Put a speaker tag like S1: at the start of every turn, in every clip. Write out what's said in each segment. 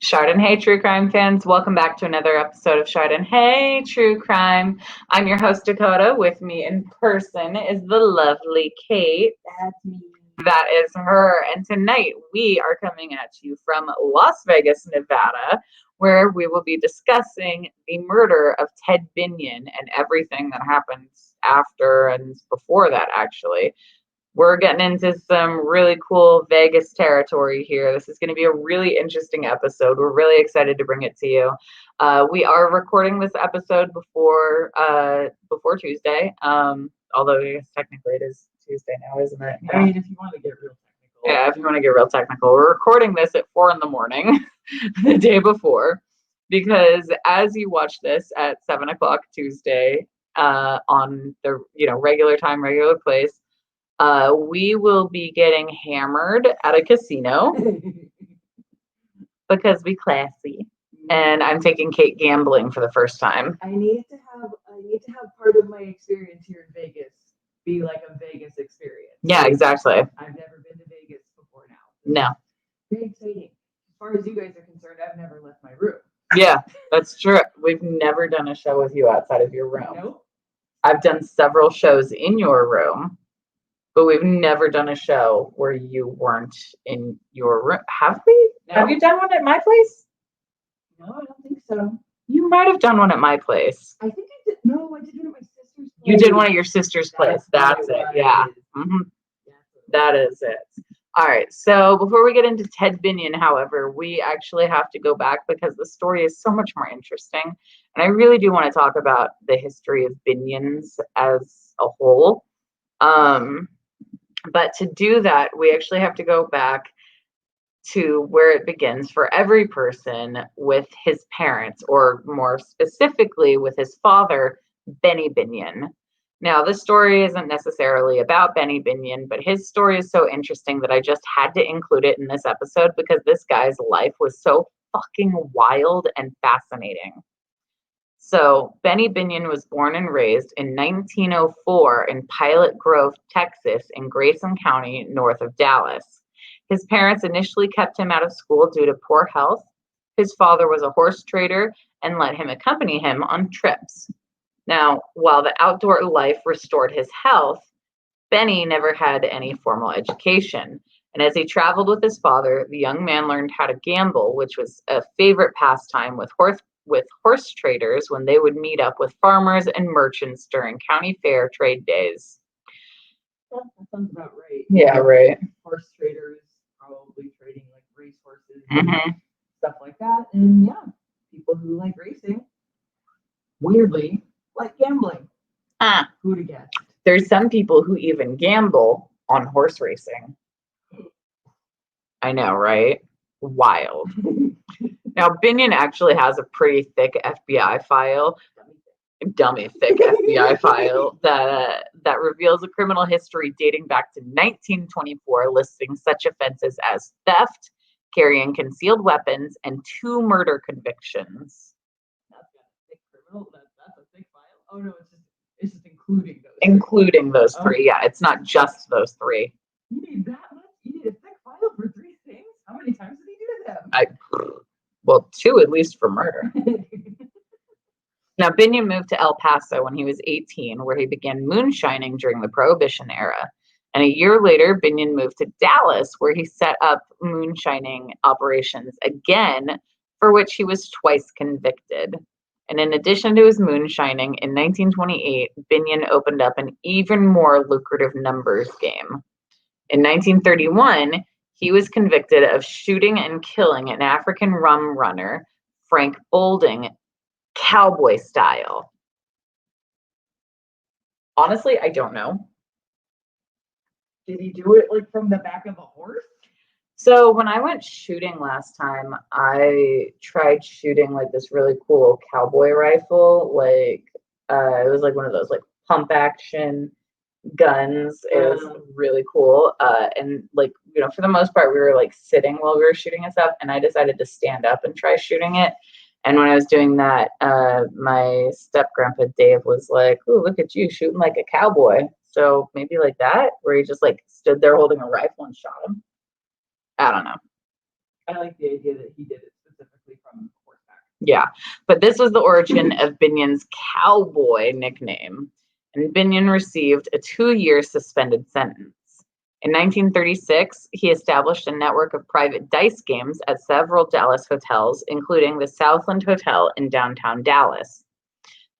S1: Chardonhaaay True Crime fans, welcome back to another episode of Chardonhaaay True Crime. I'm your host, Dakota. With me in person is the lovely Kate.
S2: That's me.
S1: That is her. And tonight we are coming at you from Las Vegas, Nevada, where we will be discussing the murder of Ted Binion and everything that happens after and before that, actually. We're getting into some really cool Vegas territory here. This is going to be a really interesting episode. We're really excited to bring it to you. We are recording this episode before Tuesday, although I guess technically it is Tuesday now, isn't it?
S2: Yeah. I mean, if you want to get real technical.
S1: Yeah, if you want to get real technical. We're recording this at 4 a.m, the day before, because as you watch this at 7 o'clock Tuesday, on the regular time, regular place, we will be getting hammered at a casino because we classy. And I'm taking Kate gambling for the first time.
S2: I need to have part of my experience here in Vegas be like a Vegas experience.
S1: Yeah, exactly.
S2: I've never been to Vegas before now.
S1: No.
S2: Very exciting. As far as you guys are concerned, I've never left my room.
S1: Yeah, that's true. We've never done a show with you outside of your room.
S2: Nope.
S1: I've done several shows in your room, but we've never done a show where you weren't in your room. Have we?
S2: No.
S1: Have you done one at my place?
S2: No, I don't think so.
S1: You might have done one at my place.
S2: I think I did. No, I did one at my sister's place.
S1: You did one at your sister's place. That's it. Yeah.
S2: Mm-hmm.
S1: That is it. All right. So before we get into Ted Binion, however, we actually have to go back because the story is so much more interesting. And I really do want to talk about the history of Binions as a whole. But to do that, we actually have to go back to where it begins for every person with his parents, or more specifically with his father, Benny Binion. Now, this story isn't necessarily about Benny Binion, but his story is so interesting that I just had to include it in this episode because this guy's life was so fucking wild and fascinating. So, Benny Binion was born and raised in 1904 in Pilot Grove, Texas, in Grayson County, north of Dallas. His parents initially kept him out of school due to poor health. His father was a horse trader and let him accompany him on trips. Now, while the outdoor life restored his health, Benny never had any formal education. And as he traveled with his father, the young man learned how to gamble, which was a favorite pastime with horse traders when they would meet up with farmers and merchants during county fair trade days.
S2: That sounds about right.
S1: Yeah, right.
S2: Horse traders probably trading like race horses
S1: Mm-hmm.
S2: and stuff like that. And yeah, people who like racing, weirdly, like gambling. Who'd have guessed?
S1: There's some people who even gamble on horse racing. I know, right? Wild. Now, Binion actually has a pretty thick FBI file, dummy thick FBI file that reveals a criminal history dating back to 1924, listing such offenses as theft, carrying concealed weapons, and 2 murder convictions.
S2: That's got a thick criminal. That's a thick file. Oh no, it's just including those.
S1: Including those 3, yeah. It's not just those 3.
S2: You need that much? You need a thick file for 3 things? How many times did he do them?
S1: Well, 2 at least for murder. Now, Binion moved to El Paso when he was 18, where he began moonshining during the Prohibition era. And a year later, Binion moved to Dallas, where he set up moonshining operations again, for which he was twice convicted. And in addition to his moonshining, in 1928, Binion opened up an even more lucrative numbers game. In 1931, he was convicted of shooting and killing an African rum runner, Frank Bolding, cowboy style. Honestly, I don't know.
S2: Did he do it like from the back of a horse?
S1: So when I went shooting last time, I tried shooting like this really cool cowboy rifle. Like it was like one of those like pump action guns. It was really cool. And like, for the most part, we were like sitting while we were shooting and stuff. And I decided to stand up and try shooting it. And when I was doing that, my step-grandpa Dave was like, "Ooh, look at you shooting like a cowboy." So maybe like that, where he just like stood there holding a rifle and shot him. I don't know.
S2: I like the idea that he did it specifically from horseback.
S1: Yeah, but this was the origin of Binion's cowboy nickname, and Binion received a 2-year suspended sentence. In 1936, he established a network of private dice games at several Dallas hotels, including the Southland Hotel in downtown Dallas.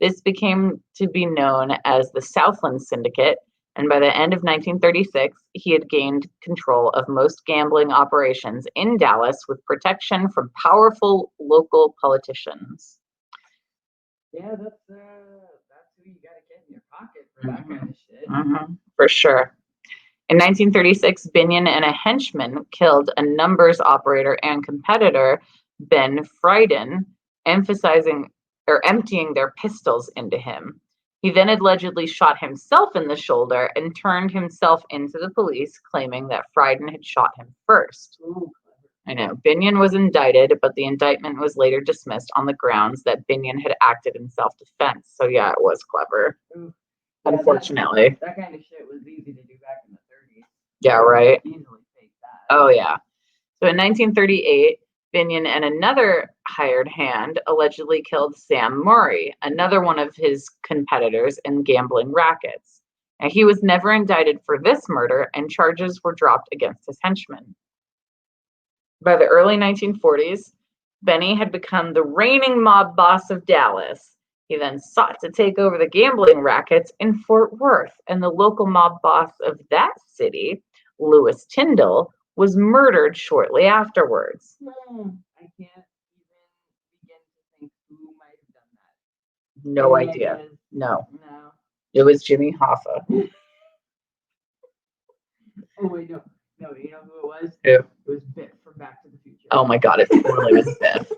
S1: This became to be known as the Southland Syndicate, and by the end of 1936, he had gained control of most gambling operations in Dallas with protection from powerful local politicians.
S2: Yeah, that's who you gotta get in your pocket for that kind of shit.
S1: For sure. In 1936, Binion and a henchman killed a numbers operator and competitor, Ben Frieden, emptying their pistols into him. He then allegedly shot himself in the shoulder and turned himself into the police, claiming that Frieden had shot him first.
S2: Ooh,
S1: I know. Binion was indicted, but the indictment was later dismissed on the grounds that Binion had acted in self-defense. So yeah, it was clever.
S2: ooh.
S1: Unfortunately.
S2: That kind of shit was easy to do back in the 30s.
S1: Yeah, right.
S2: Easily fake that.
S1: Oh yeah. So in 1938, Binion and another hired hand allegedly killed Sam Murray, another one of his competitors in gambling rackets. Now, he was never indicted for this murder, and charges were dropped against his henchmen. By the early 1940s, Benny had become the reigning mob boss of Dallas. He then sought to take over the gambling rackets in Fort Worth, and the local mob boss of that city, Louis Tyndall, was murdered shortly afterwards.
S2: I can't even begin to think who might have done that.
S1: No idea. No. It was Jimmy Hoffa.
S2: Oh wait, no, you know who it was?
S1: Who?
S2: It was Biff from Back to the Future.
S1: Oh my God, it totally was Biff.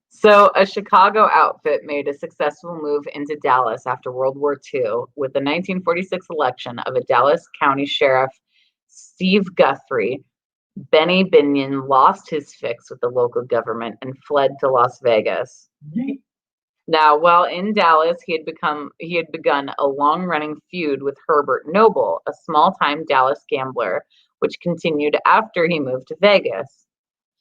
S1: So a Chicago outfit made a successful move into Dallas after World War II with the 1946 election of a Dallas County Sheriff, Steve Guthrie. Benny Binion lost his fix with the local government and fled to Las Vegas. Now, while in Dallas, he had begun a long-running feud with Herbert Noble, a small-time Dallas gambler, which continued after he moved to Vegas.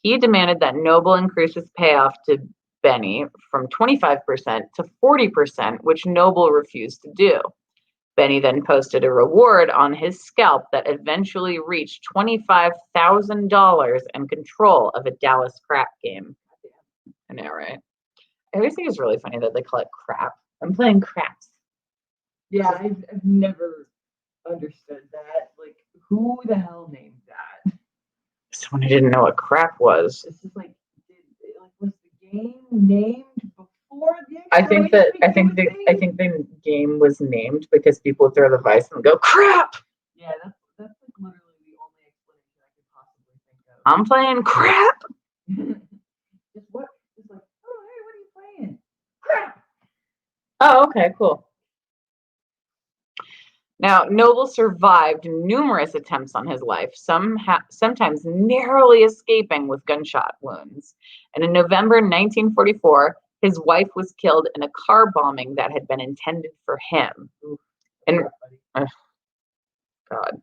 S1: He demanded that Noble increase his payoff to Benny from 25% to 40%, which Noble refused to do. Benny then posted a reward on his scalp that eventually reached $25,000 and control of a Dallas crap game. I know, right? I always think it's really funny that they call it crap. I'm playing craps.
S2: Yeah, I've never understood that. Like, who the hell named that?
S1: Someone who didn't know what crap was.
S2: It's just like, was the game named before the
S1: I think the game was named because people throw the vice and go crap.
S2: Yeah, that's like literally the only explanation I could possibly think of.
S1: I'm playing crap.
S2: Just what? It's like, oh hey, what are you playing? Crap.
S1: Oh, okay, cool. Now, Noble survived numerous attempts on his life, sometimes narrowly escaping with gunshot wounds. And in November 1944, his wife was killed in a car bombing that had been intended for him. And God.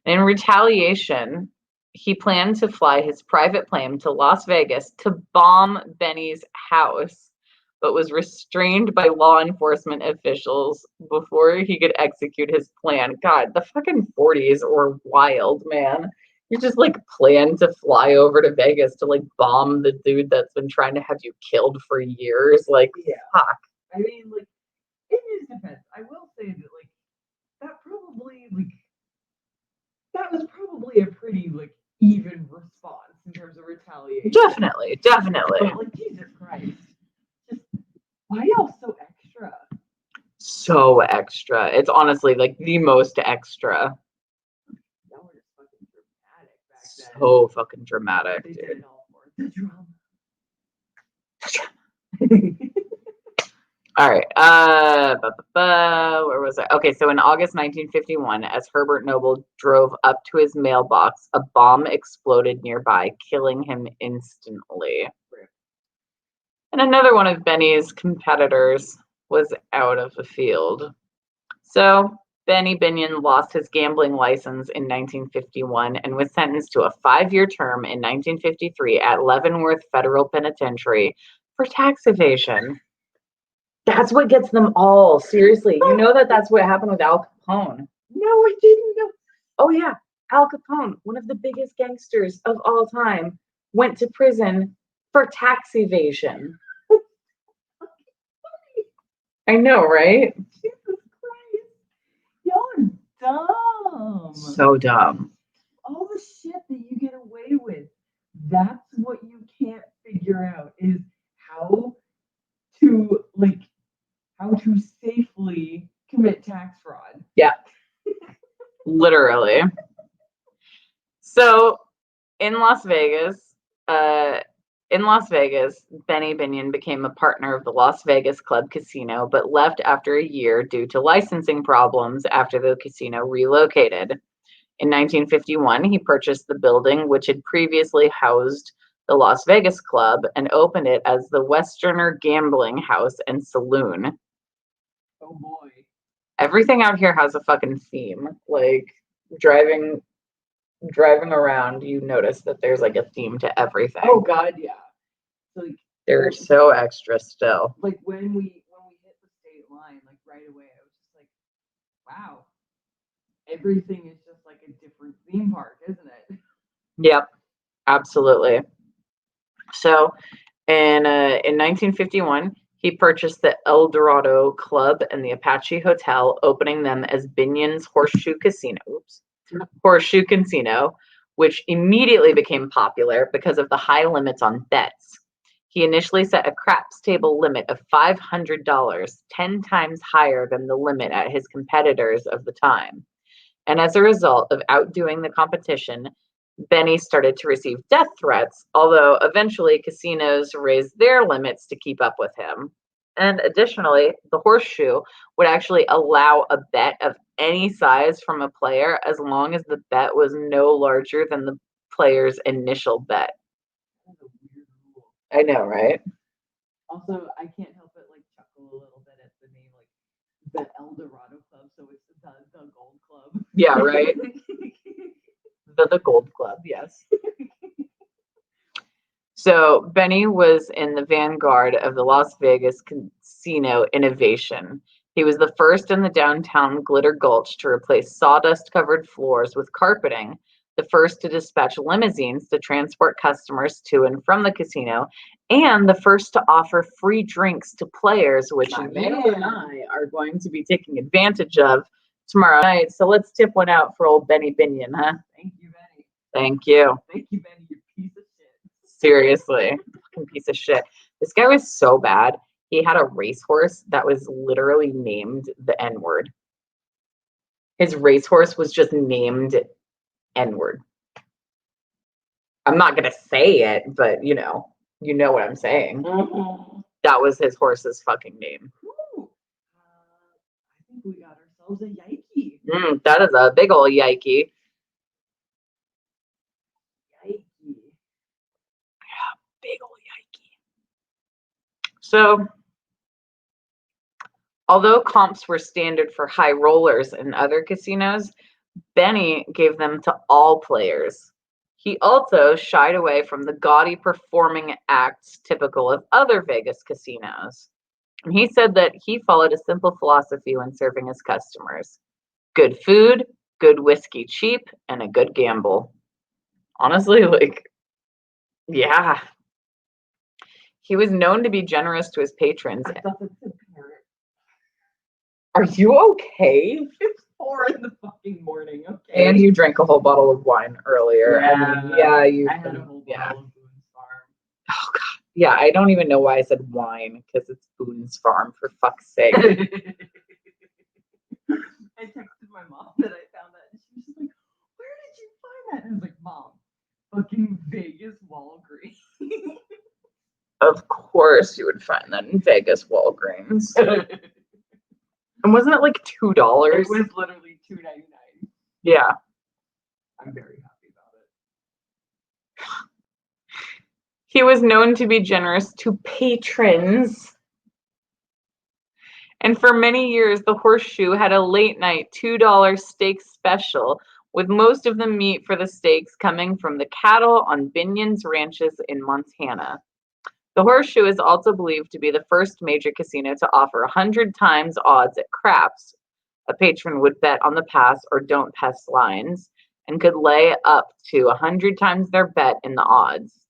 S1: In retaliation, he planned to fly his private plane to Las Vegas to bomb Benny's house, but was restrained by law enforcement officials before he could execute his plan. God, the fucking 40s were wild, man. You just like plan to fly over to Vegas to like bomb the dude that's been trying to have you killed for years. Like,
S2: yeah.
S1: Fuck.
S2: I mean, like, in his defense, I will say that like that was probably a pretty like even response in terms of retaliation.
S1: Definitely.
S2: But like, Jesus Christ. Why y'all so extra?
S1: So extra. It's honestly like the most extra.
S2: Y'all were just fucking dramatic back then.
S1: So fucking dramatic,
S2: They
S1: dude.
S2: did it all for the drama.
S1: All right. Where was I? Okay, so in August 1951, as Herbert Noble drove up to his mailbox, a bomb exploded nearby, killing him instantly. And another one of Benny's competitors was out of the field. So Benny Binion lost his gambling license in 1951 and was sentenced to a 5-year term in 1953 at Leavenworth Federal Penitentiary for tax evasion. That's what gets them all. Seriously. You know that's what happened with Al Capone.
S2: No, I didn't know.
S1: Oh, yeah. Al Capone, one of the biggest gangsters of all time, went to prison for tax evasion. I know, right?
S2: Jesus Christ. Y'all are dumb.
S1: So dumb.
S2: All the shit that you get away with, that's what you can't figure out, is how to safely commit tax fraud.
S1: Yeah. Literally. So in Las Vegas, Benny Binion became a partner of the Las Vegas Club Casino, but left after a year due to licensing problems after the casino relocated. In 1951, he purchased the building, which had previously housed the Las Vegas Club, and opened it as the Westerner Gambling House and Saloon.
S2: Oh boy.
S1: Everything out here has a fucking theme. Like, driving around, you notice that there's like a theme to everything.
S2: Oh god, yeah. Like,
S1: they're so extra still.
S2: Like when we hit the state line, like right away, I was just like, wow, everything is just like a different theme park, isn't it?
S1: Yep, absolutely. So in 1951, he purchased the El Dorado Club and the Apache Hotel, opening them as Binion's Horseshoe Casino. Horseshoe Casino, which immediately became popular because of the high limits on bets. He initially set a craps table limit of $500, 10 times higher than the limit at his competitors of the time. And as a result of outdoing the competition, Benny started to receive death threats, although eventually casinos raised their limits to keep up with him. And additionally, the Horseshoe would actually allow a bet of any size from a player as long as the bet was no larger than the player's initial bet.
S2: That's a weird rule.
S1: I know, right?
S2: Also, I can't help but like chuckle a little bit at the name, like the El Dorado Club, so it's the Gold Club.
S1: Yeah, right. the Gold Club, yes. So Benny was in the vanguard of the Las Vegas casino innovation. He was the first in the downtown Glitter Gulch to replace sawdust-covered floors with carpeting, the first to dispatch limousines to transport customers to and from the casino, and the first to offer free drinks to players, which you and I are going to be taking advantage of tomorrow night. So let's tip one out for old Benny Binion, huh?
S2: Thank you, Benny.
S1: Thank you.
S2: Thank you, Benny, you piece of shit.
S1: Seriously, fucking piece of shit. This guy was so bad. He had a racehorse that was literally named the N-word. His racehorse was just named N-word. I'm not gonna say it, but you know what I'm saying.
S2: Mm-hmm.
S1: That was his horse's fucking name.
S2: Ooh. I think we got ourselves a yikey.
S1: That is a big ol' yikey.
S2: Yikey.
S1: Yeah, big ol' yikey. So, although comps were standard for high rollers in other casinos, Benny gave them to all players. He also shied away from the gaudy performing acts typical of other Vegas casinos. And he said that he followed a simple philosophy when serving his customers: good food, good whiskey cheap, and a good gamble. Honestly, like, yeah. He was known to be generous to his patrons.
S2: I thought that's a parrot.
S1: Are you okay?
S2: It's 4 in the fucking morning, okay?
S1: And you drank a whole bottle of wine earlier.
S2: Yeah,
S1: I mean, yeah, you.
S2: I had a whole bottle of Boone's Farm.
S1: Oh god. Yeah, I don't even know why I said wine, because it's Boone's Farm, for fuck's sake.
S2: I texted my mom that I found that, and she was just like, "Where did you find that?" And I was like, "Mom, fucking Vegas Walgreens."
S1: Of course you would find that in Vegas Walgreens. And wasn't it like $2?
S2: It was literally $2.99.
S1: Yeah.
S2: I'm very happy about it.
S1: He was known to be generous to patrons. And for many years, the Horseshoe had a late night $2 steak special, with most of the meat for the steaks coming from the cattle on Binion's ranches in Montana. The Horseshoe is also believed to be the first major casino to offer 100 times odds at craps. A patron would bet on the pass or don't pass lines and could lay up to 100 times their bet in the odds.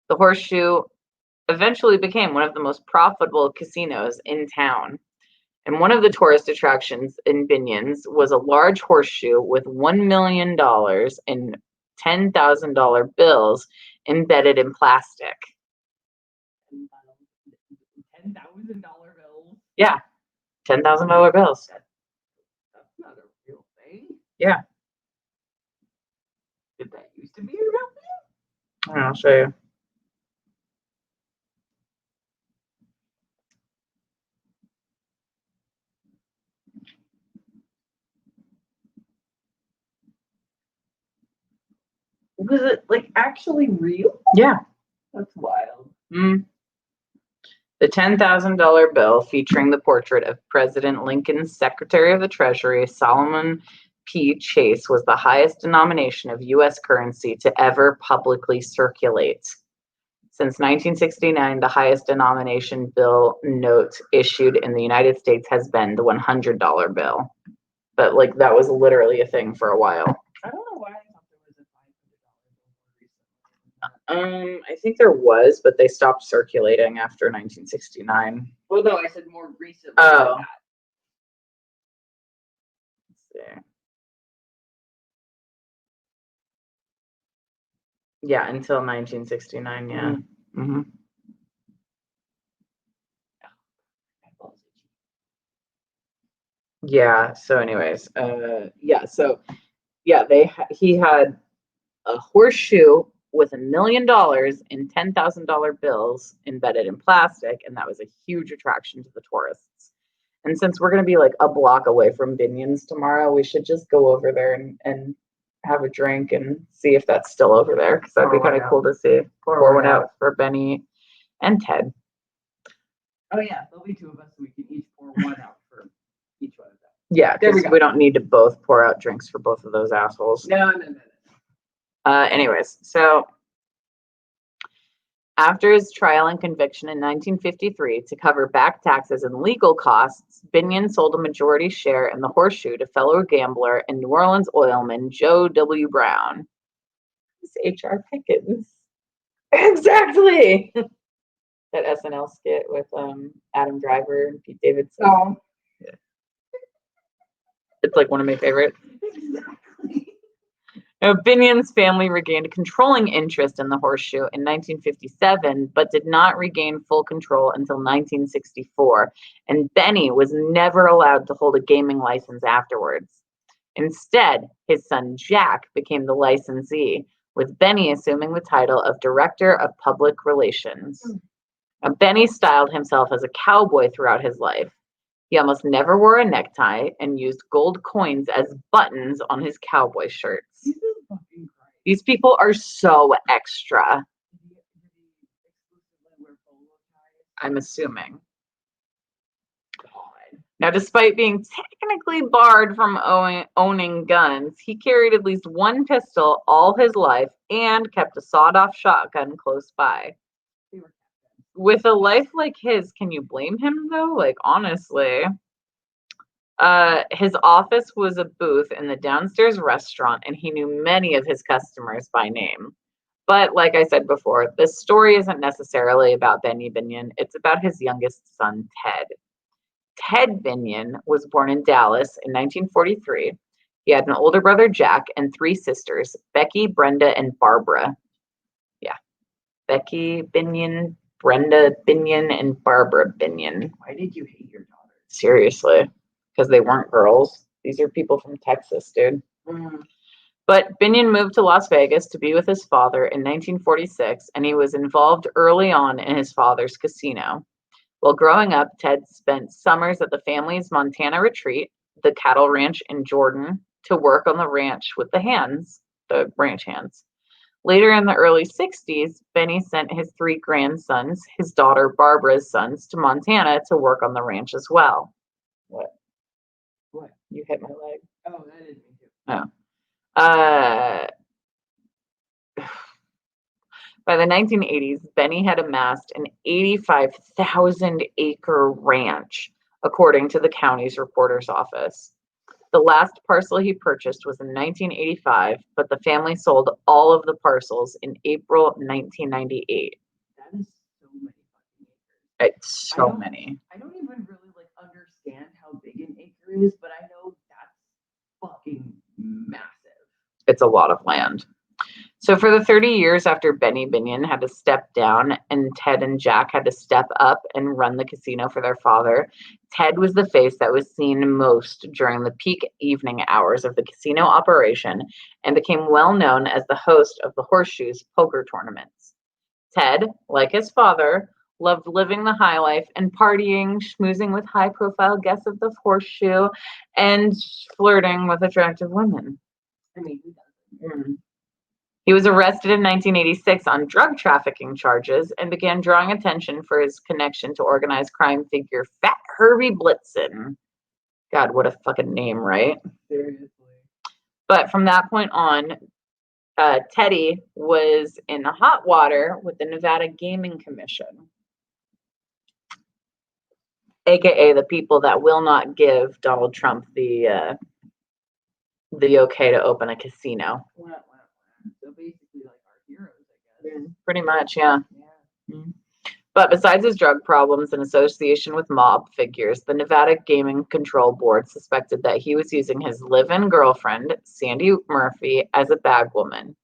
S1: The Horseshoe eventually became one of the most profitable casinos in town. And one of the tourist attractions in Binion's was a large horseshoe with $1 million in $10,000 bills embedded in plastic.
S2: $10,000 bills.
S1: Yeah, $10,000 bills.
S2: That's not a real thing.
S1: Yeah.
S2: Did that used to be a real thing?
S1: I'll show you.
S2: Was it like actually real?
S1: Yeah.
S2: That's wild.
S1: The $10,000 bill, featuring the portrait of President Lincoln's Secretary of the Treasury, Solomon P. Chase, was the highest denomination of U.S. currency to ever publicly circulate. Since 1969, the highest denomination bill note issued in the United States has been the $100 bill. But like that was literally a thing for a while.
S2: I don't know why I thought there was a $500 bill recently.
S1: I think there was, but they stopped circulating after 1969.
S2: Well, no, I said more recently
S1: Oh.
S2: than that.
S1: Let's see. Yeah, until 1969, yeah. Mm-hmm. Yeah, so anyways, he had a horseshoe with $1 million in $10,000 bills embedded in plastic, and that was a huge attraction to the tourists. And since we're going to be like a block away from Binion's tomorrow, we should just go over there and have a drink and see if that's still over there, because that'd be kind of cool to see. Pour one out for Benny and Ted.
S2: Oh yeah, there'll be two of us, so we can each pour one out for each one of them.
S1: Yeah, because we don't need to both pour out drinks for both of those assholes.
S2: No.
S1: Anyways, so after his trial and conviction in 1953 to cover back taxes and legal costs, Binion sold a majority share in the Horseshoe to fellow gambler and New Orleans oilman Joe W. Brown. It's H.R. Pickens. Exactly. That SNL skit with Adam Driver and Pete Davidson.
S2: Oh.
S1: Yeah. It's like one of my favorites.
S2: Exactly.
S1: Now, Binion's family regained a controlling interest in the Horseshoe in 1957, but did not regain full control until 1964, and Benny was never allowed to hold a gaming license afterwards. Instead, his son Jack became the licensee, with Benny assuming the title of Director of Public Relations. Now, Benny styled himself as a cowboy throughout his life. He almost never wore a necktie and used gold coins as buttons on his cowboy shirts. These people are so extra.
S2: Did he exclusively wear polo ties?
S1: I'm assuming. God. Now, despite being technically barred from owning guns, he carried at least one pistol all his life and kept a sawed-off shotgun close by. With a life like his, can you blame him, though? Like, honestly. His office was a booth in the downstairs restaurant, and he knew many of his customers by name. But like I said before, this story isn't necessarily about Benny Binion. It's about his youngest son, Ted. Ted Binion was born in Dallas in 1943. He had an older brother, Jack, and three sisters, Becky, Brenda, and Barbara. Yeah. Becky Binion, Brenda Binion, and Barbara Binion.
S2: Why did you hate your daughter?
S1: Seriously. Because they weren't girls. These are people from Texas, dude. But Binion moved to Las Vegas to be with his father in 1946, and he was involved early on in his father's casino. While growing up, Ted spent summers at the family's Montana retreat, the cattle ranch in Jordan, to work on the ranch with the ranch hands. Later in the early 60s, Benny sent his three grandsons, his daughter Barbara's sons, to Montana to work on the ranch as well.
S2: What?
S1: You hit my leg.
S2: Oh, that didn't mean to.
S1: Oh. By the 1980s, Benny had amassed an 85,000-acre ranch, according to the county's reporter's office. The last parcel he purchased was in 1985, but the family sold all of the parcels in April 1998.
S2: That is so many fucking acres.
S1: It's so many.
S2: I don't even really like understand how big an acre is, but I know that's fucking massive.
S1: It's a lot of land. So for the 30 years after Benny Binion had to step down and Ted and Jack had to step up and run the casino for their father, Ted was the face that was seen most during the peak evening hours of the casino operation and became well known as the host of the Horseshoes poker tournaments. Ted, like his father, loved living the high life and partying, schmoozing with high-profile guests of the Horseshoe, and flirting with attractive women.
S2: I mean, who doesn't?
S1: He was arrested in 1986 on drug trafficking charges and began drawing attention for his connection to organized crime figure Fat Herbie Blitzen. God, what a fucking name, right?
S2: Seriously.
S1: But from that point on, Teddy was in the hot water with the Nevada Gaming Commission, aka the people that will not give Donald Trump the okay to open a casino.
S2: So basically, like our heroes, I guess.
S1: Pretty much, yeah.
S2: Yeah.
S1: But besides his drug problems and association with mob figures, the Nevada Gaming Control Board suspected that he was using his live-in girlfriend, Sandy Murphy, as a bag woman.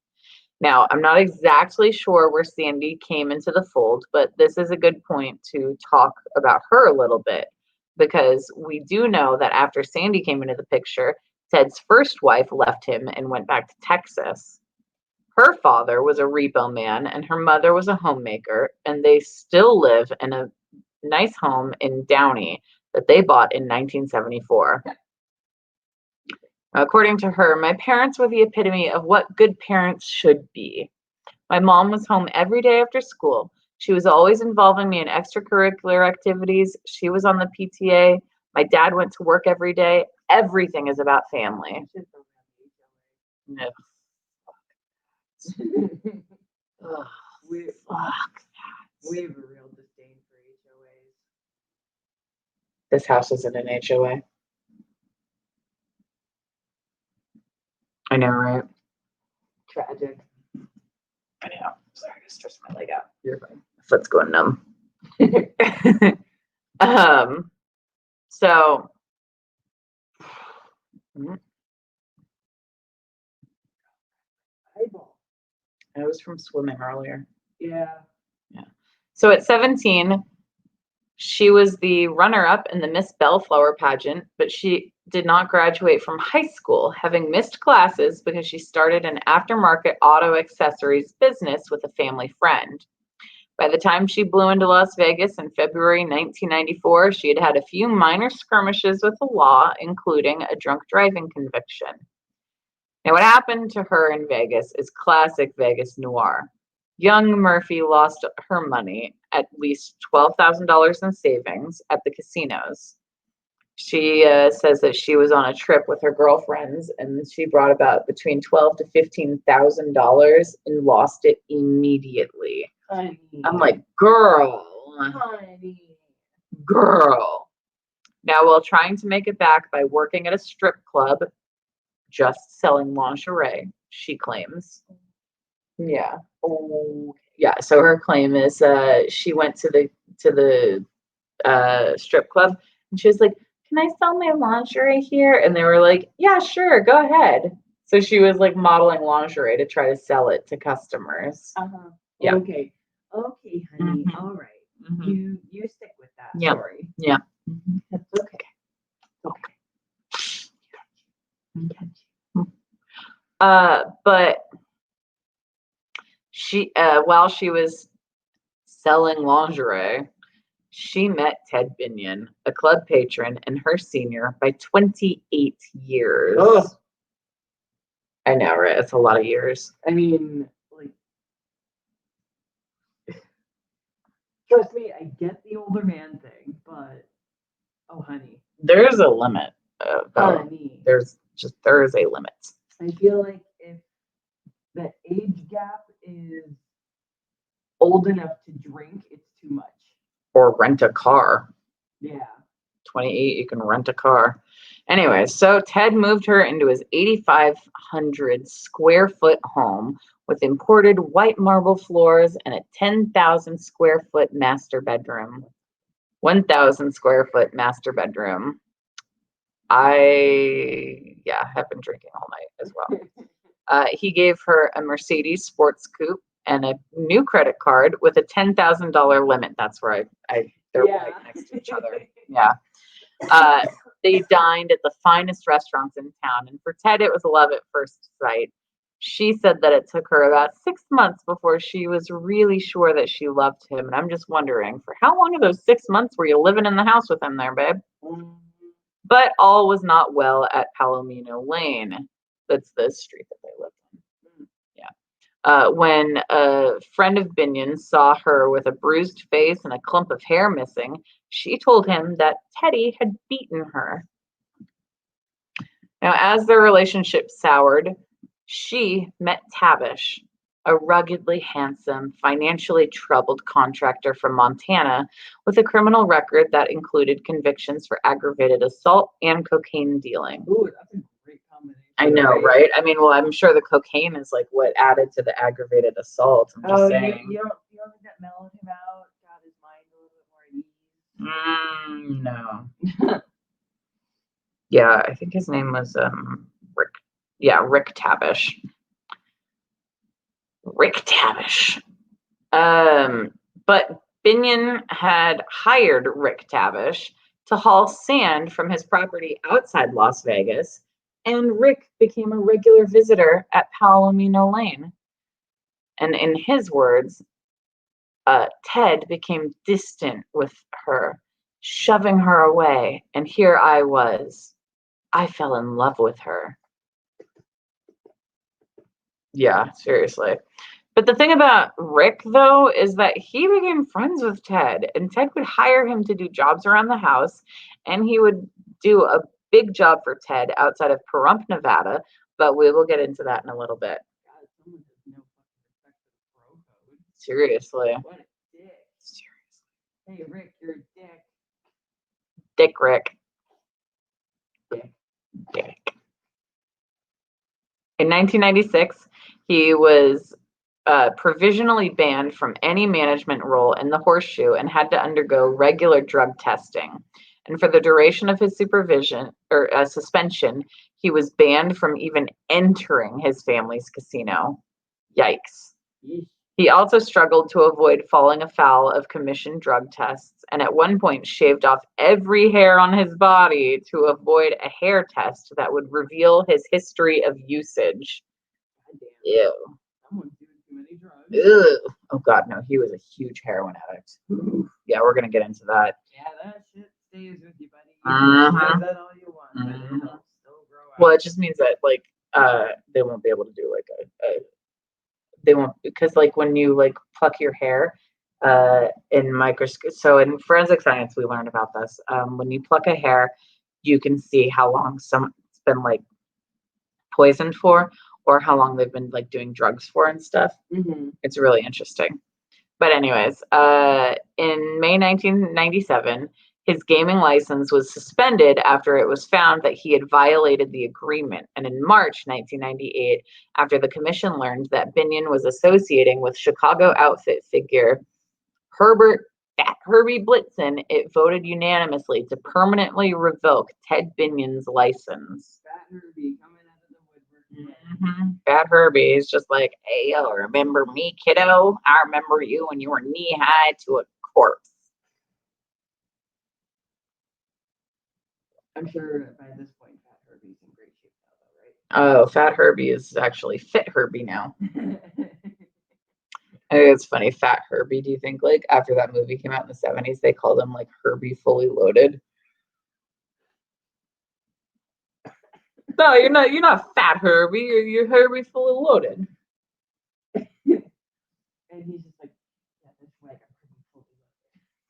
S1: Now, I'm not exactly sure where Sandy came into the fold, but this is a good point to talk about her a little bit, because we do know that after Sandy came into the picture, Ted's first wife left him and went back to Texas. Her father was a repo man and her mother was a homemaker, and they still live in a nice home in Downey that they bought in 1974. According to her, my parents were the epitome of what good parents should be. My mom was home every day after school. She was always involving me in extracurricular activities. She was on the PTA. My dad went to work every day. Everything is about family. No.
S2: Ugh, we have a real disdain for HOAs.
S1: This house isn't an HOA. I know, right?
S2: Tragic.
S1: I know. Sorry, I stretched my leg out. You're fine. My foot's going numb. So
S2: Eyeball.
S1: I was from swimming earlier.
S2: Yeah.
S1: So at 17, she was the runner-up in the Miss Bellflower pageant, but she did not graduate from high school, having missed classes because she started an aftermarket auto accessories business with a family friend. By the time she blew into Las Vegas in February 1994, she had had a few minor skirmishes with the law, including a drunk driving conviction. Now, what happened to her in Vegas is classic Vegas noir. Young Murphy lost her money, at least $12,000 in savings, at the casinos. She says that she was on a trip with her girlfriends and she brought about between $12,000 to $15,000 and lost it immediately.
S2: Honey.
S1: I'm like, girl.
S2: Honey.
S1: Girl. Now, while trying to make it back by working at a strip club, just selling lingerie, she claims. Yeah. Oh, yeah. So her claim is she went to the strip club and she was like, "Can I sell my lingerie here?" And they were like, "Yeah, sure, go ahead." So she was like modeling lingerie to try to sell it to customers. Yeah.
S2: Okay, honey.
S1: Mhm.
S2: All right.
S1: Mhm.
S2: You stick with that
S1: Yeah.
S2: story.
S1: Yeah.
S2: That's okay.
S1: But she, while she was selling lingerie, she met Ted Binion, a club patron and her senior by 28 years.
S2: Ugh.
S1: I know, right? It's a lot of years.
S2: I mean, like, trust me, I get the older man thing, but oh, honey.
S1: There's a limit.
S2: Honey.
S1: there is a limit.
S2: I feel like if the age gap is old enough to drink, it's too much.
S1: Or rent a car.
S2: Yeah.
S1: 28, you can rent a car. Anyway, so Ted moved her into his 8,500 square foot home with imported white marble floors and a 10,000 square foot master bedroom. 1,000 square foot master bedroom. I have been drinking all night as well. He gave her a Mercedes sports coupe and a new credit card with a $10,000 limit. That's where they're right next to each other. Yeah. They dined at the finest restaurants in town, and for Ted, it was love at first sight. She said that it took her about 6 months before she was really sure that she loved him. And I'm just wondering, for how long of those 6 months were you living in the house with him there, babe? But all was not well at Palomino Lane. That's the street that they lived in. Yeah. When a friend of Binion saw her with a bruised face and a clump of hair missing, she told him that Teddy had beaten her. Now, as their relationship soured, she met Tavish, a ruggedly handsome, financially troubled contractor from Montana with a criminal record that included convictions for aggravated assault and cocaine dealing.
S2: Ooh, that's a great combination.
S1: I know, right? I mean, well, I'm sure the cocaine is like what added to the aggravated assault. I'm just saying.
S2: You don't think that mellowed him out, got his mind a little bit more at ease?
S1: No. Yeah, I think his name was Rick. Yeah, Rick Tavish. But Binion had hired Rick Tavish to haul sand from his property outside Las Vegas, and Rick became a regular visitor at Palomino Lane. And in his words, Ted became distant with her, shoving her away, and here I was. I fell in love with her. Yeah, seriously. But the thing about Rick, though, is that he became friends with Ted, and Ted would hire him to do jobs around the house, and he would do a big job for Ted outside of Pahrump, Nevada, but we will get into that in a little bit.
S2: God, someone has no fucking respect for the bro code.
S1: Seriously.
S2: What a dick. Seriously. Hey, Rick, you're a dick.
S1: Dick Rick. Dick. In 1996, he was provisionally banned from any management role in the Horseshoe and had to undergo regular drug testing. And for the duration of his supervision or suspension, he was banned from even entering his family's casino. Yikes. He also struggled to avoid falling afoul of commissioned drug tests, and at one point shaved off every hair on his body to avoid a hair test that would reveal his history of usage. Ew.
S2: Someone's doing too many drugs.
S1: Ew. Oh God, no, he was a huge heroin addict. Yeah, we're gonna get into that.
S2: Yeah, that shit stays with you, buddy.
S1: Uh-huh.
S2: You can say that all you want, but it'll still grow out.
S1: Well, it just means that like they won't be able to do like they won't, because like when you like pluck your hair in microscope, so in forensic science we learned about this, when you pluck a hair you can see how long someone's been like poisoned for or how long they've been like doing drugs for and stuff. It's really interesting. But anyways, in May 1997, his gaming license was suspended after it was found that he had violated the agreement. And in March 1998, after the commission learned that Binion was associating with Chicago outfit figure Fat Herbie Blitzen, it voted unanimously to permanently revoke Ted Binion's license.
S2: Fat Herbie coming out of the woodwork.
S1: Fat Herbie is just like, hey, yo, remember me, kiddo? I remember you when you were knee-high to a corpse.
S2: I'm sure by this point, Fat Herbie's in great shape now, though, right?
S1: Oh, Fat Herbie is actually Fit Herbie now. It's funny, Fat Herbie. Do you think like after that movie came out in the 70s, they called him like Herbie Fully Loaded? No, you're not Fat Herbie. You're Herbie Fully Loaded.
S2: And he's just like, yeah, that's right, I'm Herbie Fully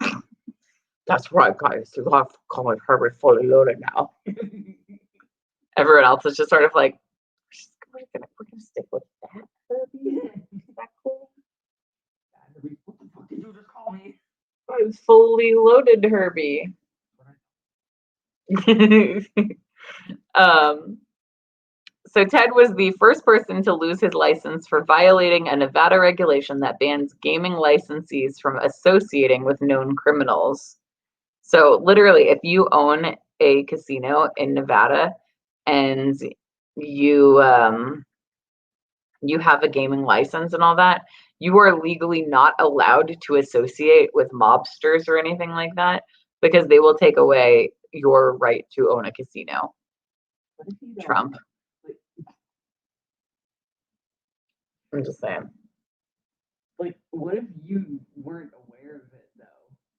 S2: Loaded.
S1: That's right, guys. You have to call it Herbie Fully Loaded now. Everyone else is just sort of like, we're gonna stick with that, Herbie. Is that cool?
S2: Herbie, what the fuck did you just call me?
S1: I'm fully loaded, Herbie. So Ted was the first person to lose his license for violating a Nevada regulation that bans gaming licensees from associating with known criminals. So literally, if you own a casino in Nevada and you you have a gaming license and all that, you are legally not allowed to associate with mobsters or anything like that because they will take away your right to own a casino.
S2: What if you don't?
S1: Trump. I'm just saying.
S2: Like, what if you weren't aware of it though?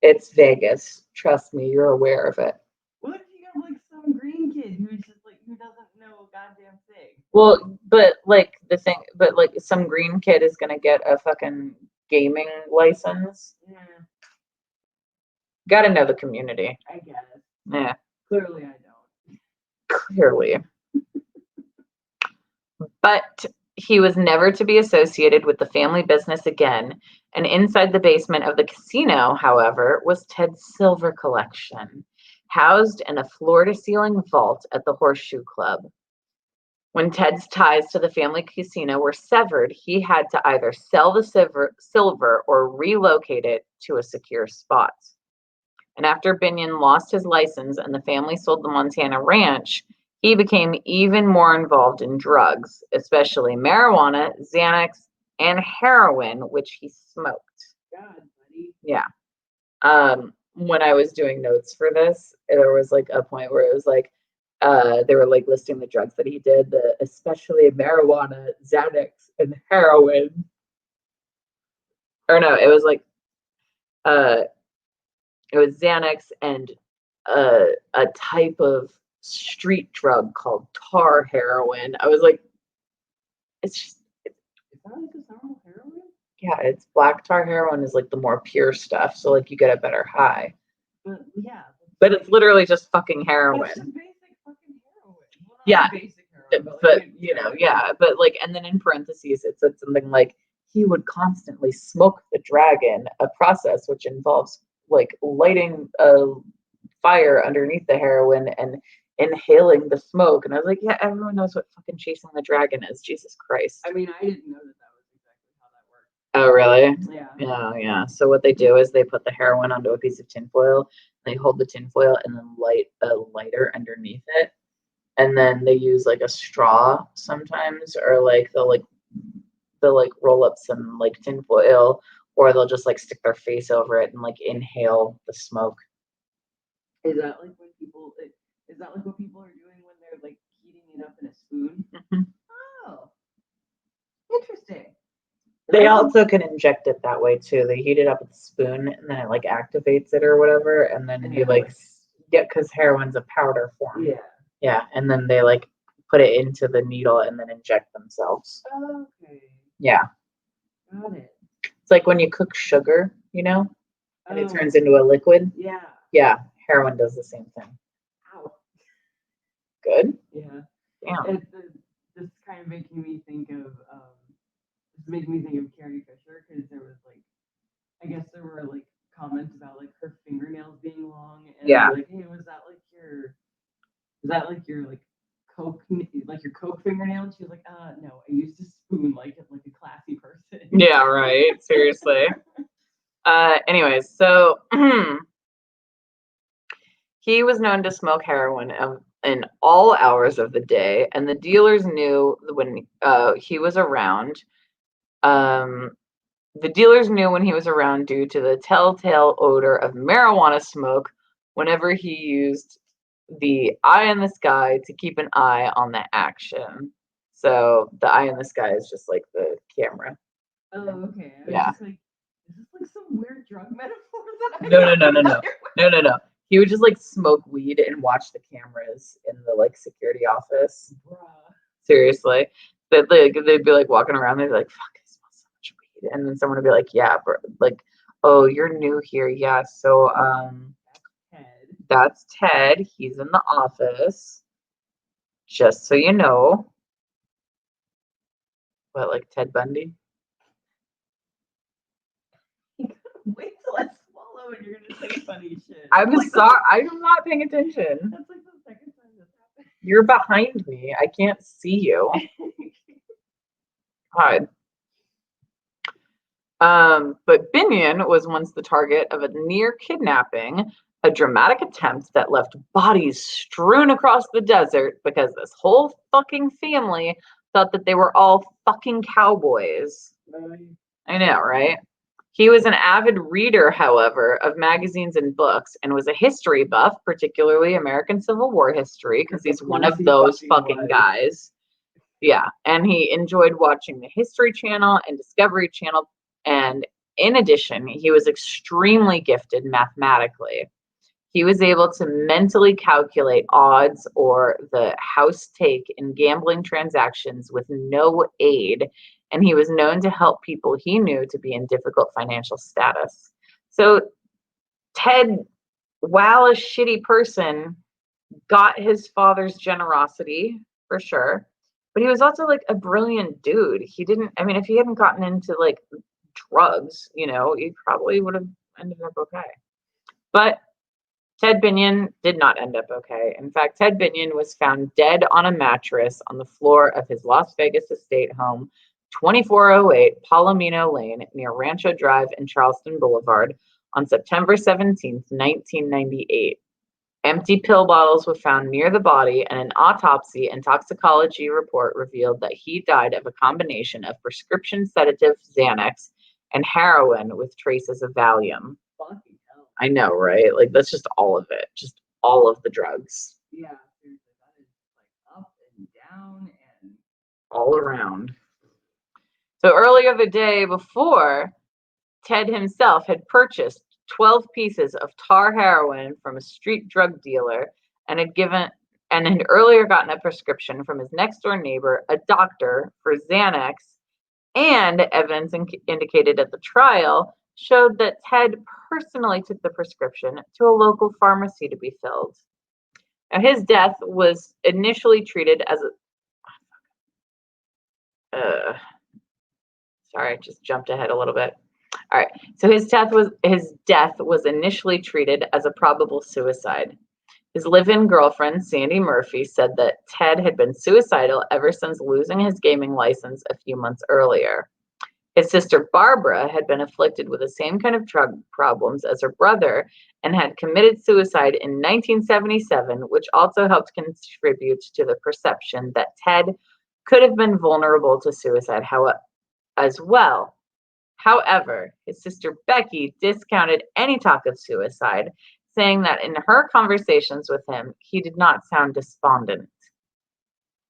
S1: It's Vegas. Trust me, you're aware of it.
S2: What if you got like some green kid who's just like who doesn't know a goddamn thing?
S1: Well, but like some green kid is gonna get a fucking gaming license.
S2: Yeah,
S1: Gotta know the community.
S2: I guess.
S1: Yeah,
S2: Clearly, I don't.
S1: clearly. But he was never to be associated with the family business again. And inside the basement of the casino, however, was Ted's silver collection, housed in a floor-to-ceiling vault at the Horseshoe Club. When Ted's ties to the family casino were severed, he had to either sell the silver or relocate it to a secure spot. And after Binion lost his license and the family sold the Montana ranch, he became even more involved in drugs, especially marijuana, Xanax, and heroin, which he smoked.
S2: God, buddy.
S1: Yeah. When I was doing notes for this, there was like a point where it was like, they were like listing the drugs that he did, especially marijuana, Xanax, and heroin. Or no, it was like, it was Xanax and a type of street drug called tar heroin. I was like, it's just,
S2: Is that like a normal heroin?
S1: yeah, it's black tar heroin is like the more pure stuff. So like you get a better high.
S2: But yeah.
S1: But it's literally just fucking heroin.
S2: It's just basic fucking heroin. Well,
S1: Yeah.
S2: Basic heroin,
S1: But you know, yeah. But like, and then in parentheses, it said something like, he would constantly smoke the dragon, a process which involves like lighting a fire underneath the heroin and inhaling the smoke. And I was like, yeah, everyone knows what fucking chasing the dragon is. Jesus Christ.
S2: I mean, I didn't know that was exactly how that worked.
S1: Oh, really?
S2: Yeah.
S1: Yeah. So what they do is they put the heroin onto a piece of tinfoil, they hold the tinfoil and then light a lighter underneath it. And then they use like a straw sometimes, or like they'll like roll up some like tinfoil, or they'll just like stick their face over it and like inhale the smoke.
S2: Is that like when people? Is that like what people are doing when they're like heating it up in a spoon?
S1: Mm-hmm.
S2: Oh, interesting.
S1: They also can inject it that way too. They heat it up with a spoon and then it like activates it or whatever, and then you like get, because heroin's a powder form.
S2: Yeah.
S1: Yeah, and then they like put it into the needle and then inject themselves.
S2: Okay.
S1: Yeah.
S2: Got it.
S1: It's like when you cook sugar, you know, and it
S2: Oh,
S1: turns into a liquid.
S2: yeah.
S1: Yeah, heroin does the same thing.
S2: Ow.
S1: Good.
S2: Yeah.
S1: Damn.
S2: This kind of making me think of Carrie Fisher, because there was like, I guess there were like comments about like her fingernails being long, and
S1: Yeah.
S2: like, hey, was that like your Coke fingernail? And she was like, no, I used a spoon like a classy person.
S1: Yeah, right. Seriously. Anyways, so he was known to smoke heroin in all hours of the day, and the dealers knew when he was around. The dealers knew when he was around due to the telltale odor of marijuana smoke whenever he used the eye in the sky to keep an eye on the action. So the eye in the sky is just like the camera.
S2: Oh, okay. I was
S1: Yeah.
S2: just like, is this like some weird drug metaphor that I
S1: No. He would just like smoke weed and watch the cameras in the like security office.
S2: Bruh.
S1: Seriously. They'd be like walking around, they'd be like, fuck, I smell so much weed. And then someone would be like, yeah, bro, like, oh, you're new here. Yeah. So
S2: Ted.
S1: that's Ted. He's in the office. just so you know. What, like Ted Bundy?
S2: Wait till I swallow and you're gonna say funny shit.
S1: I'm sorry. I'm not paying attention.
S2: That's like the second time this happened.
S1: You're behind me. I can't see you. God. But Binion was once the target of a near kidnapping, a dramatic attempt that left bodies strewn across the desert because this whole fucking family thought that they were all fucking cowboys. I know, right? He was an avid reader, however, of magazines and books and was a history buff, particularly American Civil War history, because he's one of those fucking guys. Yeah, and he enjoyed watching the History Channel and Discovery Channel. And in addition, he was extremely gifted mathematically. He was able to mentally calculate odds or the house take in gambling transactions with no aid, and he was known to help people he knew to be in difficult financial status. So Ted, while a shitty person, got his father's generosity for sure, but he was also like a brilliant dude. He didn't, I mean, if he hadn't gotten into like drugs, he probably would have ended up okay. But Ted Binion did not end up okay. In fact, Ted Binion was found dead on a mattress on the floor of his Las Vegas estate home, 2408 Palomino Lane, near Rancho Drive and Charleston Boulevard, on September 17th, 1998. Empty pill bottles were found near the body, and an autopsy and toxicology report revealed that he died of a combination of prescription sedative Xanax and heroin with traces of Valium.
S2: Fucking hell.
S1: I know, right? Like, that's just all of it. Just all of the drugs.
S2: Yeah, seriously. That is like up and down and
S1: all around. So earlier the day before, Ted himself had purchased 12 pieces of tar heroin from a street drug dealer and had earlier gotten a prescription from his next door neighbor, a doctor, for Xanax, and evidence indicated at the trial showed that Ted personally took the prescription to a local pharmacy to be filled. Now, his death was initially treated as sorry, I just jumped ahead a little bit. All right, so his death was initially treated as a probable suicide. His live-in girlfriend, Sandy Murphy, said that Ted had been suicidal ever since losing his gaming license a few months earlier. His sister Barbara had been afflicted with the same kind of drug problems as her brother and had committed suicide in 1977, which also helped contribute to the perception that Ted could have been vulnerable to suicide as well. However, his sister Becky discounted any talk of suicide, saying that in her conversations with him, he did not sound despondent.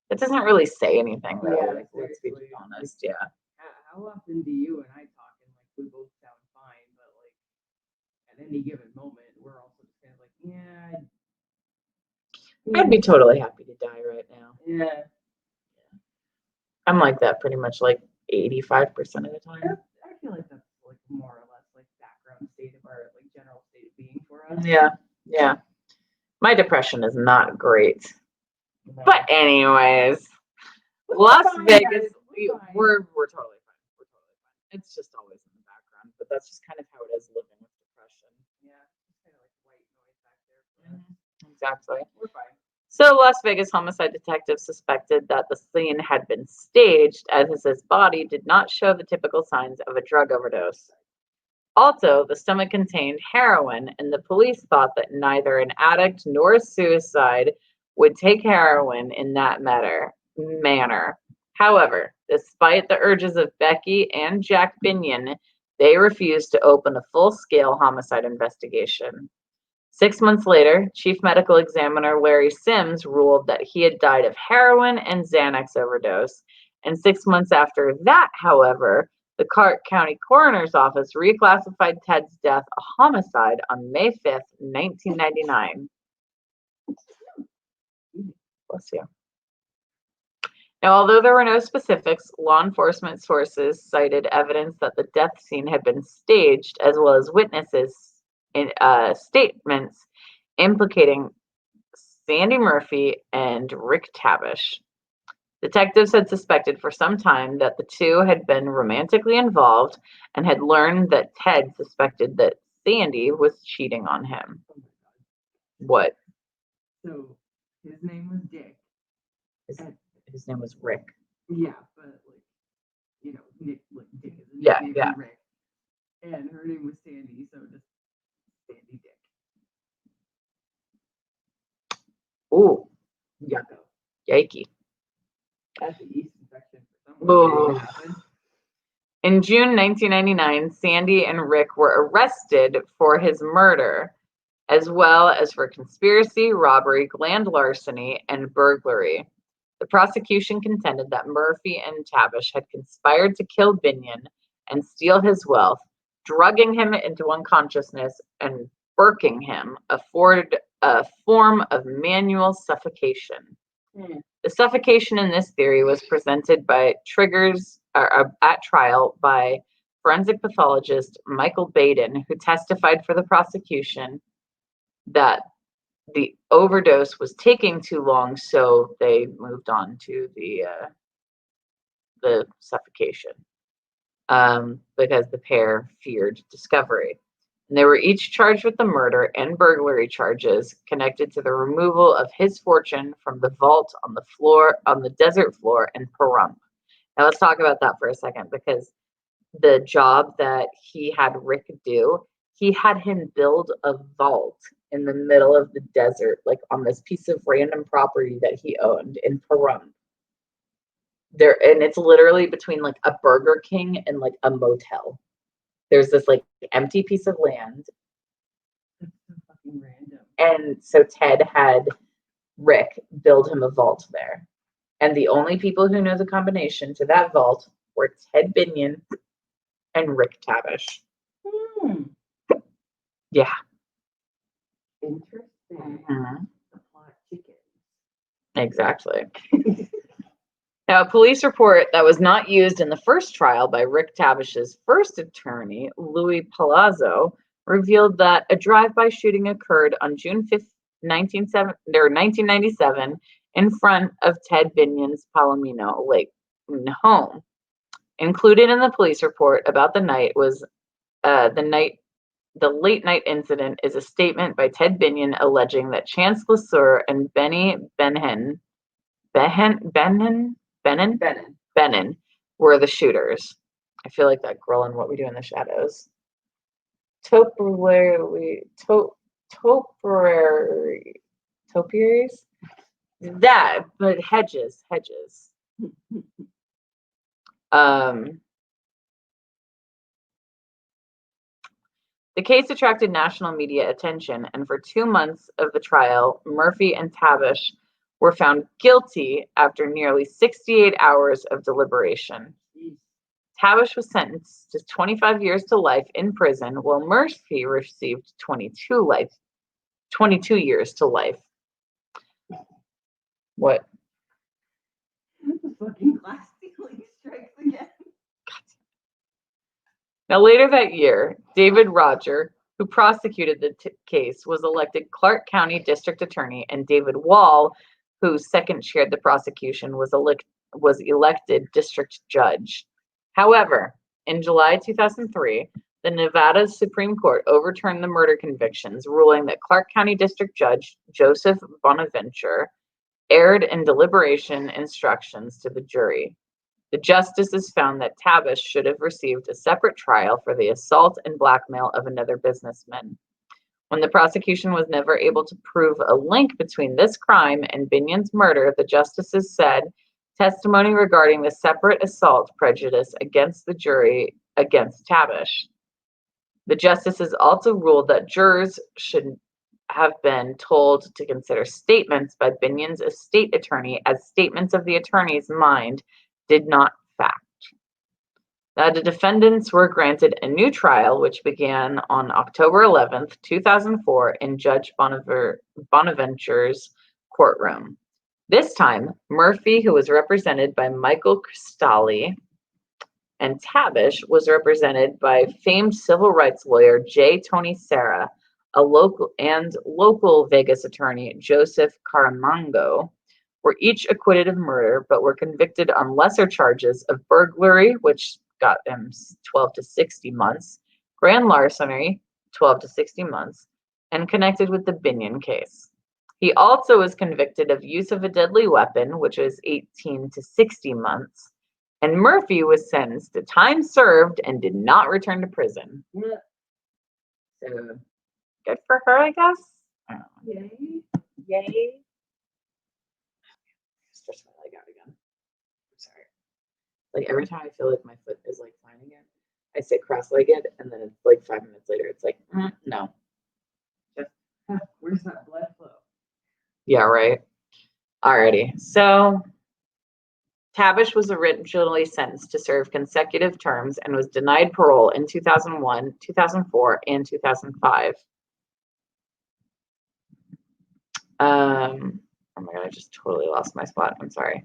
S1: That doesn't really say anything, though.
S2: Yeah,
S1: Let's be honest. Yeah.
S2: How often do you and I talk and like we both sound fine, but like at any given moment we're also just kind of like, yeah.
S1: I'd be totally happy to die right now.
S2: Yeah.
S1: I'm like that pretty much like 85% of the time.
S2: I feel like that's like more or less like background state of our like general state of being for us.
S1: Yeah. My depression is not great. No. But anyways, Las Vegas, we're totally fine. We're totally fine. It's just always in the background, but that's just kind of how it is living with depression.
S2: Yeah, it's kind of like white noise back there.
S1: Exactly.
S2: We're fine.
S1: So Las Vegas homicide detectives suspected that the scene had been staged, as his body did not show the typical signs of a drug overdose. Also, the stomach contained heroin, and the police thought that neither an addict nor a suicide would take heroin in that manner. However, despite the urges of Becky and Jack Binion, they refused to open a full-scale homicide investigation. 6 months later, Chief Medical Examiner Larry Sims ruled that he had died of heroin and Xanax overdose. And 6 months after that, however, the Clark County Coroner's Office reclassified Ted's death a homicide on May 5th, 1999. Bless you. Now, although there were no specifics, law enforcement sources cited evidence that the death scene had been staged, as well as witnesses in statements implicating Sandy Murphy and Rick Tavish. Detectives had suspected for some time that the two had been romantically involved and had learned that Ted suspected that Sandy was cheating on him.
S2: Oh my God.
S1: What?
S2: So his name was Dick.
S1: His name was Rick.
S2: Yeah, but like, Nick, like Dick is a
S1: Yeah,
S2: nickname
S1: yeah.
S2: for Rick. And her name was Sandy, so just Sandy Dick.
S1: Ooh,
S2: Yucko.
S1: yikey.
S2: That's a yeast infection for someone.
S1: Ooh. In June 1999, Sandy and Rick were arrested for his murder, as well as for conspiracy, robbery, land larceny, and burglary. The prosecution contended that Murphy and Tavish had conspired to kill Binion and steal his wealth, drugging him into unconsciousness and burking him, a form of manual suffocation. The suffocation in this theory was presented by at trial by forensic pathologist Michael Baden, who testified for the prosecution that the overdose was taking too long, so they moved on to the suffocation because the pair feared discovery. And they were each charged with the murder and burglary charges connected to the removal of his fortune from the vault on the desert floor in Pahrump. Now let's talk about that for a second, because the job that he had Rick do, he had him build a vault in the middle of the desert, like on this piece of random property that he owned in Pahrump. And it's literally between like a Burger King and like a motel. There's this like empty piece of land.
S2: That's so fucking random.
S1: And so Ted had Rick build him a vault there. And the only people who know the combination to that vault were Ted Binion and Rick Tavish. Yeah.
S2: Interesting.
S1: Mm-hmm.
S2: The plot chickens.
S1: Exactly. Now, a police report that was not used in the first trial by Rick Tavish's first attorney, Louis Palazzo, revealed that a drive-by shooting occurred on June 5th, 1997, in front of Ted Binion's Palomino Lake home. Included in the police report about the night was the late night incident is a statement by Ted Binion alleging that Chance Lesueur and Benny Benin were the shooters. I feel like that girl in What We Do in the Shadows. Topiaries. That, but hedges. The case attracted national media attention, and for 2 months of the trial, Murphy and Tavish were found guilty after nearly 68 hours of deliberation. Tavish was sentenced to 25 years to life in prison, while Murphy received 22 years to life. What?
S2: The fucking glass ceiling strikes again.
S1: Now, later that year, David Roger, who prosecuted the case, was elected Clark County District Attorney, and David Wall, who second chaired the prosecution, was elected District Judge. However, in July 2003, the Nevada Supreme Court overturned the murder convictions, ruling that Clark County District Judge Joseph Bonaventure erred in deliberation instructions to the jury. The justices found that Tavish should have received a separate trial for the assault and blackmail of another businessman. When the prosecution was never able to prove a link between this crime and Binion's murder, the justices said testimony regarding the separate assault prejudice against the jury against Tavish. The justices also ruled that jurors should have been told to consider statements by Binion's estate attorney as statements of the attorney's mind did not fact. The defendants were granted a new trial, which began on October 11th, 2004, in Judge Bonaventure's courtroom. This time, Murphy, who was represented by Michael Cristalli, and Tavish was represented by famed civil rights lawyer J. Tony Serra, local Vegas attorney Joseph Caramango were each acquitted of murder, but were convicted on lesser charges of burglary, which got them 12 to 60 months, grand larceny, 12 to 60 months, and connected with the Binion case. He also was convicted of use of a deadly weapon, which was 18 to 60 months, and Murphy was sentenced to time served and did not return to prison. So good for her, I guess.
S2: Yay.
S1: Yay. Stretch my leg out again. I'm sorry. Like every time I feel like my foot is like fine again, I sit cross-legged, and then it's like 5 minutes later, it's like, no.
S2: Where's that blood flow?
S1: Yeah, right. Alrighty. So Tabish was originally sentenced to serve consecutive terms and was denied parole in 2001, 2004, and 2005. Oh my God, I just totally lost my spot. I'm sorry.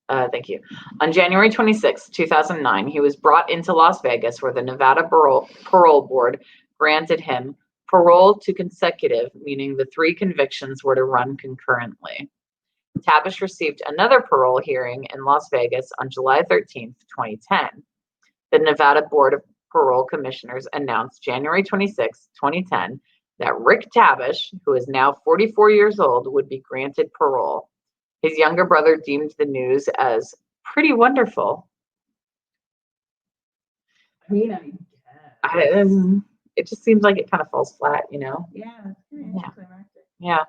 S1: Thank you. On January 26, 2009, he was brought into Las Vegas where the Nevada Parole Board granted him parole to consecutive, meaning the 3 convictions were to run concurrently. Tabish received another parole hearing in Las Vegas on July 13, 2010. The Nevada Board of Parole Commissioners announced January 26, 2010, that Rick Tabish, who is now 44 years old, would be granted parole. His younger brother deemed the news as pretty wonderful.
S2: I mean, I guess.
S1: It just seems like it kind of falls flat, you know?
S2: Yeah, it's kind of anticlimactic.
S1: Yeah.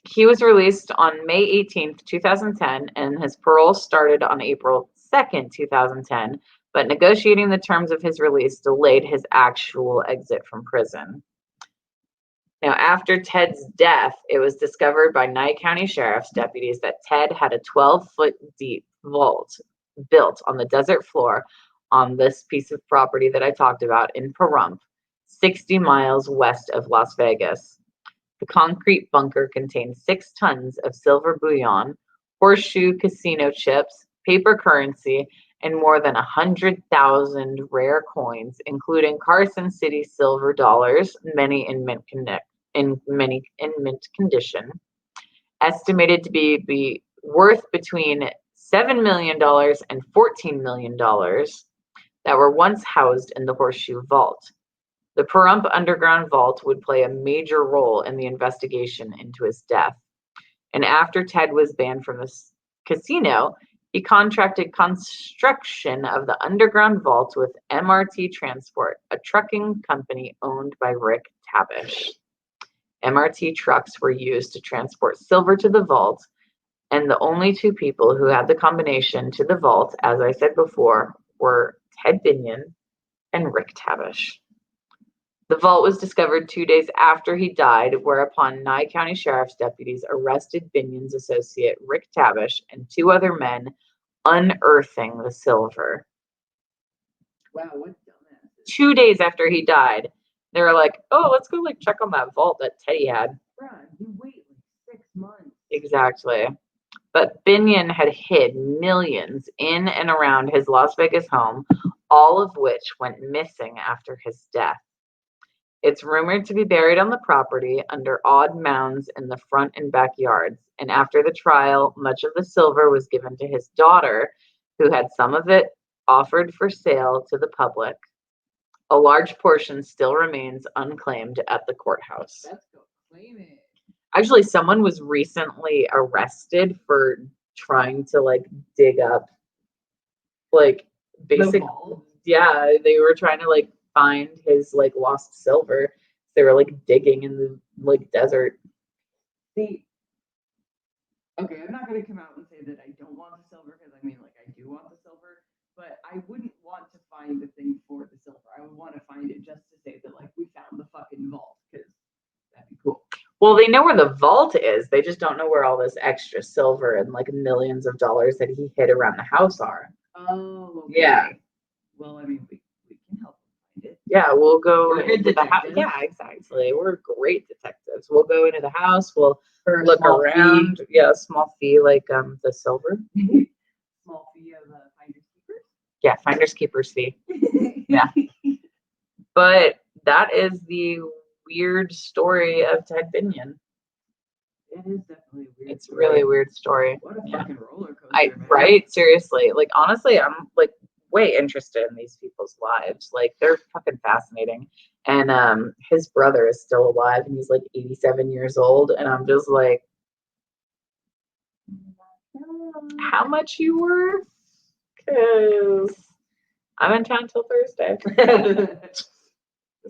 S1: He was released on May 18th, 2010, and his parole started on April 2nd, 2010, but negotiating the terms of his release delayed his actual exit from prison. Now, after Ted's death, it was discovered by Nye County Sheriff's deputies that Ted had a 12-foot deep vault built on the desert floor on this piece of property that I talked about in Pahrump, 60 miles west of Las Vegas. The concrete bunker contained 6 tons of silver bullion, horseshoe casino chips, paper currency, and more than 100,000 rare coins, including Carson City silver dollars, many in mint condition, estimated to be worth between $7 million and $14 million that were once housed in the Horseshoe Vault. The Pahrump Underground Vault would play a major role in the investigation into his death. And after Ted was banned from the casino, he contracted construction of the underground vault with MRT Transport, a trucking company owned by Rick Tabish. MRT trucks were used to transport silver to the vault, and the only 2 people who had the combination to the vault, as I said before, were Ted Binion and Rick Tabish. The vault was discovered 2 days after he died, whereupon Nye County Sheriff's deputies arrested Binion's associate Rick Tabish and 2 other men, unearthing the silver.
S2: Wow, what dumbass.
S1: 2 days after he died, they were like, "Oh, let's go check on that vault that Teddy had."
S2: Bruh, you wait 6 months.
S1: Exactly. But Binion had hid millions in and around his Las Vegas home, all of which went missing after his death. It's rumored to be buried on the property under odd mounds in the front and backyards. And after the trial, much of the silver was given to his daughter, who had some of it offered for sale to the public. A large portion still remains unclaimed at the courthouse.
S2: Let's go claim it.
S1: Actually, someone was recently arrested for trying to dig up basic. Yeah, they were trying to find his lost silver. They were digging in the desert.
S2: See, okay, I'm not gonna come out and say that I don't want the silver, because I do want the silver, but I wouldn't want to find the thing for the silver. I would want to find it just to say that we found the fucking vault, because that'd be cool.
S1: Well, they know where the vault is. They just don't know where all this extra silver and millions of dollars that he hid around the house are.
S2: Oh, okay.
S1: Yeah.
S2: Well, we can help find it.
S1: Yeah, we'll go
S2: into
S1: the house. Yeah, exactly. We're great detectives. We'll go into the house. We'll look around. Fee. Yeah, a small fee the silver.
S2: Small fee of finders keepers.
S1: Yeah, finders keepers fee. Yeah. But that is the weird story of Ted Binion.
S2: It is definitely a weird.
S1: It's a really weird story.
S2: What a fucking roller coaster, man.
S1: Right? Seriously. Like, honestly, I'm like way interested in these people's lives. Like, they're fucking fascinating. And his brother is still alive and he's like 87 years old. And I'm just like, how much you worth? Because I'm in town till Thursday. Just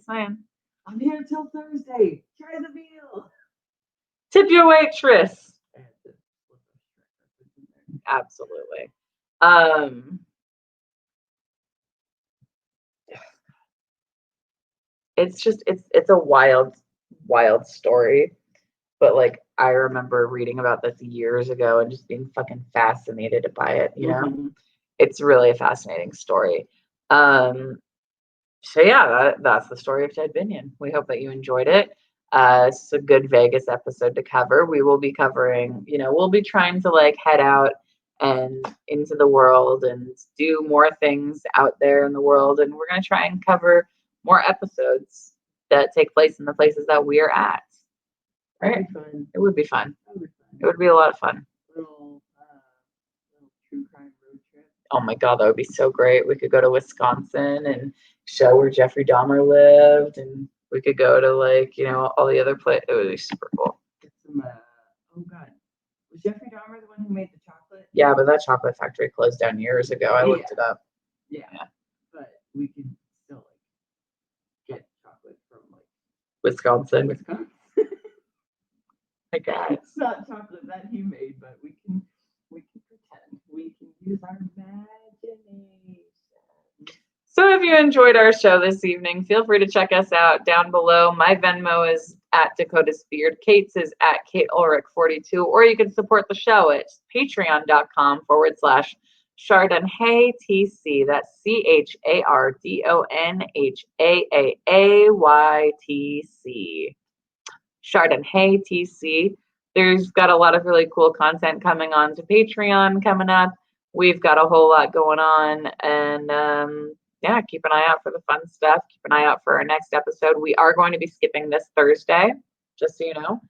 S1: saying.
S2: I'm here till Thursday. Try the meal.
S1: Tip your waitress. Absolutely. It's a wild story. But like I remember reading about this years ago and just being fucking fascinated by it, you know?
S2: Mm-hmm.
S1: It's really a fascinating story. So yeah, that's the story of Ted Binion. We hope that you enjoyed it. It's a good Vegas episode to cover. We will be covering, we'll be trying to like head out and into the world and do more things out there in the world. And we're going to try and cover more episodes that take place in the places that we are at. Right? It would be fun. It would be a lot of fun.
S2: Little true crime road trip.
S1: Oh my God, that would be so great. We could go to Wisconsin and show where Jeffrey Dahmer lived, and we could go to like, all the other places. It would be super cool.
S2: Get some, oh God. Was Jeffrey Dahmer the one who made the chocolate?
S1: Yeah, but that chocolate factory closed down years ago. I looked it up.
S2: Yeah. But we could still like get chocolate from like
S1: Wisconsin. My God.
S2: It's not chocolate that he made, but we can pretend. We can use our imagination.
S1: So if you enjoyed our show this evening, feel free to check us out down below. My Venmo is at Dakota's Beard. Kate's is at Kate Ulrich 42, or you can support the show at patreon.com/Chardonhaaay TC. That's CHARDONHAAAYTC. Chardonhaaay TC. There's got a lot of really cool content coming on to Patreon coming up. We've got a whole lot going on, and yeah, keep an eye out for the fun stuff. Keep an eye out for our next episode. We are going to be skipping this Thursday, just so you know,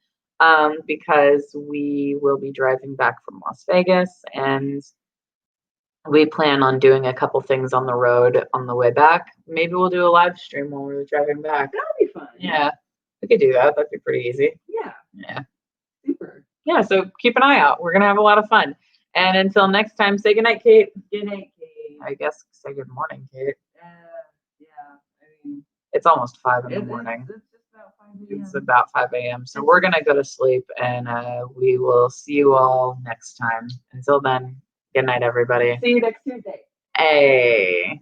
S1: because we will be driving back from Las Vegas, and we plan on doing a couple things on the road on the way back. Maybe we'll do a live stream while we're driving back.
S2: That would be fun.
S1: Yeah, we could do that. That'd be pretty easy.
S2: Yeah. Super.
S1: Yeah, so keep an eye out. We're going to have a lot of fun. And until next time, say goodnight, Kate.
S2: Good night, Kate.
S1: I guess say good morning, Kate.
S2: Yeah. I mean,
S1: it's almost 5 in the morning.
S2: It's just about 5 a.m.
S1: It's about 5 a.m. So we're going to go to sleep, and we will see you all next time. Until then, good night, everybody.
S2: See you next Tuesday.
S1: Hey.